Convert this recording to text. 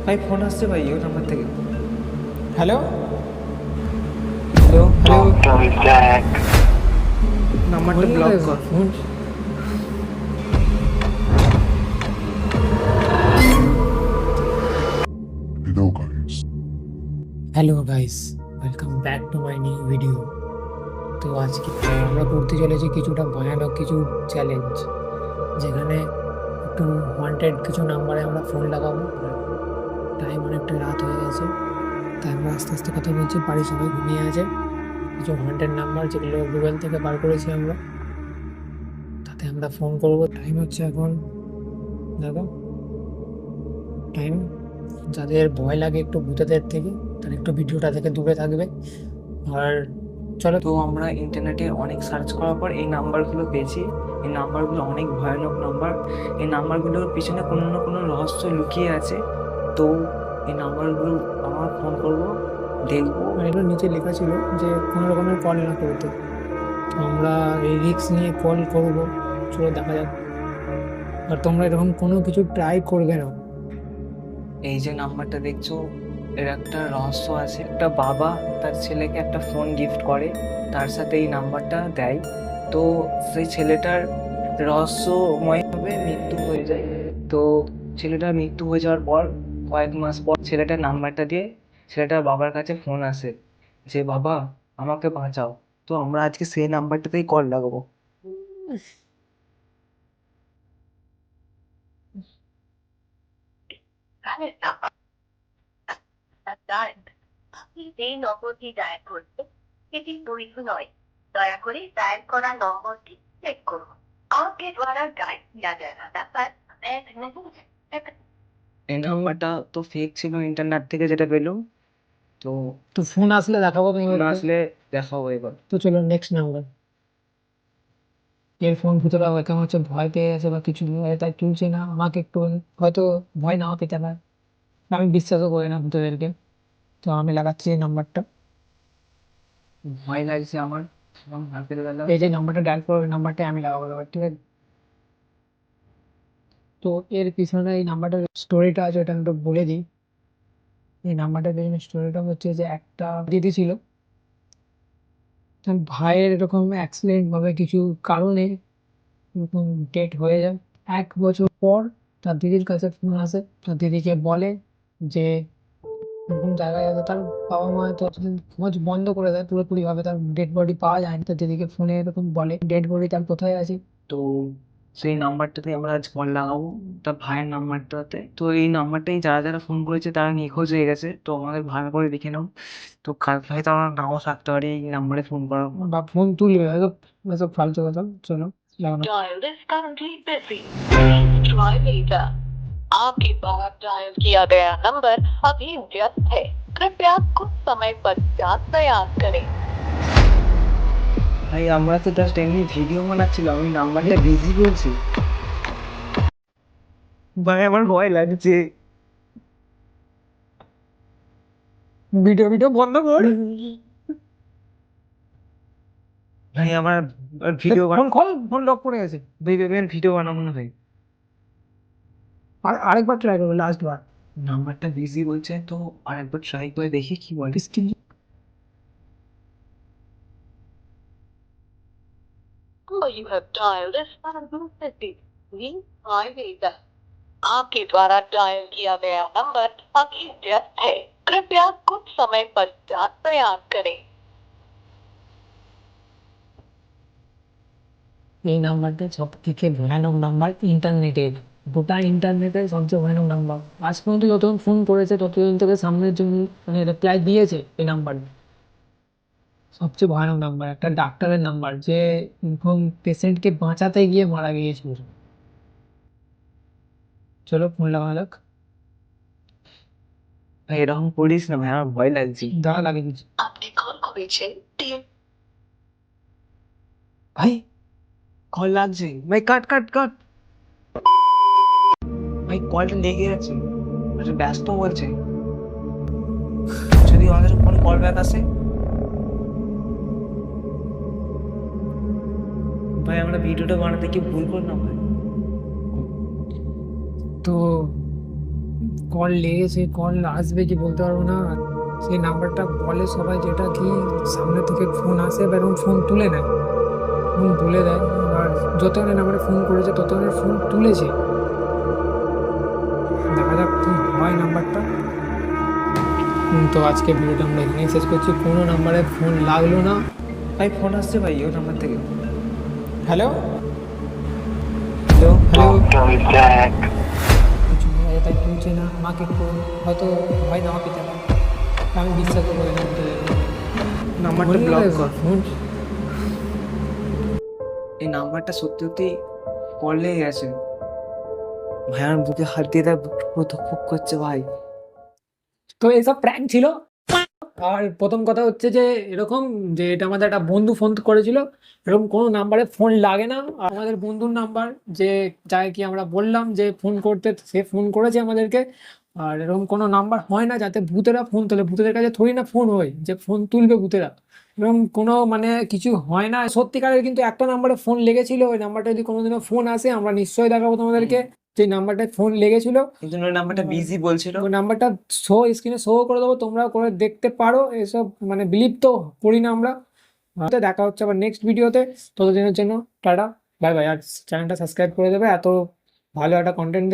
ভাই ফোন আসছে ভাই ওই নাম্বার থেকে। Hello hello hello, Contact. নাম্বারটা ব্লক কর। Phone Hello guys. Hello guys, welcome back to my new video. তো আজকে আমরা করতে চলেছি কিছুটা ভয়ানক কিছু চ্যালেঞ্জ, যেখানে একটু ওয়ান্টেড কিছু নাম্বারে আমরা ফোন লাগাবো। টাইম অনেকটা রাত হয়ে গেছে, তাই আমরা আস্তে আস্তে কথা বলছি। বাড়ির সবাই ঘুমিয়ে আছে। কিছু ওয়ান্টেড নাম্বার যেগুলো গুগল থেকে বার করেছি আমরা, তাতে আমরা ফোন করব। টাইম হচ্ছে এখন, দেখো টাইম। যাদের ভয় লাগে একটু ভূতেদের থেকে, তারা একটু ভিডিওটা থেকে দূরে থাকবে। আর চলো, তো আমরা ইন্টারনেটে অনেক সার্চ করার পর এই নাম্বারগুলো পেয়েছি। এই নাম্বারগুলো অনেক ভয়ানক নাম্বার। এই নাম্বারগুলোর পিছনে কোনো না কোনো রহস্য লুকিয়ে আছে। তো এই নাম্বারগুলো আমরা ফোন করব, দেখবো। আর এগুলো নিচে লেখা ছিল যে কোনো রকমের কল না করতে। তো আমরা এই রিস্ক নিয়ে কল করব, চলো দেখা যাক। আর তোমরা এরকম কোনো কিছু ট্রাই করবে না। এই যে নাম্বারটা দেখছো, এর একটা রহস্য আছে। একটা বাবা তার ছেলেকে একটা ফোন গিফট করে, তার সাথে এই নাম্বারটা দেয়। তো সেই ছেলেটার রহস্যময়ভাবে মৃত্যু হয়ে যায়। তো ছেলেটার মৃত্যু হয়ে যাওয়ার পর কয়েক মাস পর ছেলেটার নাম্বারটা দিয়ে ছেলেটার বাবার কাছে ফোন আসে যে বাবা আমাকে বাঁচাও। তো আমরা আজকে সেই নাম্বারটাতেই কল লাগাবো। এই নম্বরটি ডায়াল করতে এটি বৈধ নয়। দয়া করে ডায়াল করা নম্বরটি চেক করুন। आपके द्वारा डायल किया गया नंबर वैध नहीं है। এই নাম্বারটা তো ফেক ছিল, ইন্টারনেট থেকে যেটা পেলাম। তো তো ফোন আসলে দেখাবো ফোন তোমাকে। আসলে দেখাবো এবার। তো চলো নেক্সট নাম্বার। এর ফোন ভিতরে কেমন হচ্ছে, ভয় পেয়ে গেছে বা কিছু, তাই তুলছে না। আমাকে একটু হয়তো ভয় নাও পেতে পারে, আমি বিশ্বাসও করি না ভূতদেরকে। তো আমি লাগাচ্ছি এই নাম্বারটা। ভয় লাগছে আমার, এবং রাতের বেলা। এই যে নাম্বারটা ডায়াল করো, ওই নাম্বারটাই আমি লাগাবো এবার, ঠিক আছে? তো এর পিছনে এই নাম্বারটার স্টোরিটা আছে, ওটা আমি একটু বলে দিই। এই নাম্বারটার পেছনে স্টোরিটা হচ্ছে যে একটা দিদি ছিল, তার ভাইয়ের এরকম অ্যাক্সিডেন্ট ভাবে কিছু কারণে এরকম ডেট হয়ে যায়। 1 বছর পর তার দিদির কাছে ফোন আসে, তার দিদিকে বলে যে এরকম জায়গায় আছে। তার বাবা মা তো খোঁজ বন্ধ করে দেয় পুরোপুরি ভাবে, তার ডেড বডি পাওয়া যায় না। তার দিদিকে ফোনে এরকম বলে ডেড বডি তার কোথায় আছে। তো সেই নাম্বারটাতে আমরা আজ কল লাগাবো, তার ভাইয়ের নাম্বারটাতে। তো এই নাম্বারটাই যারা যারা ফোন করেছে তারা নিখোঁজ হয়ে গেছে। তো আমাদের ভালো করে দেখে নাও। তো কাল হয়তো আমরা নাও থাকতে পারি এই নাম্বারে ফোন করার পর। বা ফোন তুলবে, হয়তো এসব ফালতু কথা। চলো লাগানো। Dial is currently busy. Please try later. आपके द्वारा डायल किया गया नंबर अभी व्यस्त है। कृपया कुछ समय पश्चात प्रयास करें। ভাই আমরা তো জাস্ট এমনি ভিডিও বানাচ্ছিলাম, আমি নাম্বারটা বিজি বলছি। ভাই আমার ভয় লাগছে। ভিডিও ভিডিও বন্ধ কর। ভাই আমার video phone call, phone lock করে গেছে। ভিডিও বানাবো না ভাই। আরেকবার ট্রাই করবো, লাস্ট বার। নাম্বারটা বিজি বলছে, তো আরেকবার ট্রাই করে দেখি কি বলে। Number you have dialed is currently busy. Please try later. आपके द्वारा डायल किया गया नंबर अभी व्यस्त है। कृपया कुछ समय पश्चात प्रयास करें। এই নাম্বারটা সব থেকে ভয়ানক নাম্বার ইন্টারনেটের। গোটা ইন্টারনেটের সবচেয়ে ভয়ানক নাম্বার। আজ পর্যন্ত যতজন ফোন করেছে ততজন থেকে সামনের জন্য মানে রিপ্লাই দিয়েছে এই নাম্বার। সবচেয়ে ভয়ানক নাম্বার, একটা ডাক্তারের নাম্বার যে এরকম পেশেন্টকে বাঁচাতে গিয়ে মারা গিয়েছিল। চলো ফোন লাগানো যাক। ভাই এরকম করিস না ভাই, আমার ভয় লাগছে। দাঁড়া লাগিয়ে দিচ্ছি। आपने कॉल को पीछे तीन ভাই কল লাগছে, ভাই কাট কাট কাট। ভাই কলটা লেগে গেছে, আচ্ছা ব্যস্ত বলছে। যদি আমাদের কোনো কল ব্যাক আসে। ভাই আমরা ভিডিওটা বানাতে কি ভুল করলাম ভাই? তো কল লেগেছে, কল আসবে কি বলতে পারবো না। সেই নাম্বারটা বলে সবাই, যেটা কি সামনে থেকে ফোন আসে বা এরকম ফোন তুলে নেয়, ফোন তুলে দেয়। আর যতজনের নাম্বারে ফোন করেছে ততজনের ফোন তুলেছে। দেখা যাক কি হয় নাম্বারটা। তো আজকে ভিডিওটা আমরা এখানেই শেষ করছি। কোনো নাম্বারে ফোন লাগলো না। ভাই ফোন আসছে ভাই ওই নাম্বার থেকে। হ্যালো হ্যালো হ্যালো, কিছু নেই, তাই তুলছে না। আমাকে একটু হয়তো হয় না, পেতে না, আমি বিশ্বাস করবো না। নাম্বারটা ব্লক কর। ফোন এই নাম্বারটা সত্যি সত্যি কল লেগে গেছে। ভাই আমার বুকে হাত দিয়ে দেয়, পুরো ধুকপুক করছে ভাই। তো এইসব প্র্যাঙ্ক ছিল। আর প্রথম কথা হচ্ছে যে এরকম, যে এটা আমাদের একটা বন্ধু ফোন করেছিল, এরকম কোনো নাম্বারে ফোন লাগে না। আর আমাদের বন্ধুর নাম্বার, যে যাই কি আমরা বললাম যে ফোন করতে, সে ফোন করেছে আমাদেরকে। আর এরকম কোনো নাম্বার হয় না যাতে ভূতেরা ফোন তোলে। ভূতেদের কাছে থোড়ি না ফোন হয় যে ফোন তুলবে ভূতেরা, এরকম কোনো মানে কিছু হয় না সত্যিকারের। কিন্তু একটা নাম্বারে ফোন লেগেছিল, ওই নাম্বারটা যদি কোনোদিনও ফোন আসে আমরা নিশ্চয়ই দেখাবো তোমাদেরকে যে নাম্বারটায় ফোন লেগেছিল। কিন্তু ওই নাম্বারটা বিজি বলছিল। ওই নাম্বারটা স্ক্রিনে শো করে দেবো, তোমরা করে দেখতে পারো। এসব মানে বিলিভ তো করি না আমরা। দেখা হচ্ছে আবার নেক্সট ভিডিওতে। ততদিনের জন্য টাটা, বাই বাই। আর চ্যানেলটা সাবস্ক্রাইব করে দেবে, এত ভালো একটা কন্টেন্ট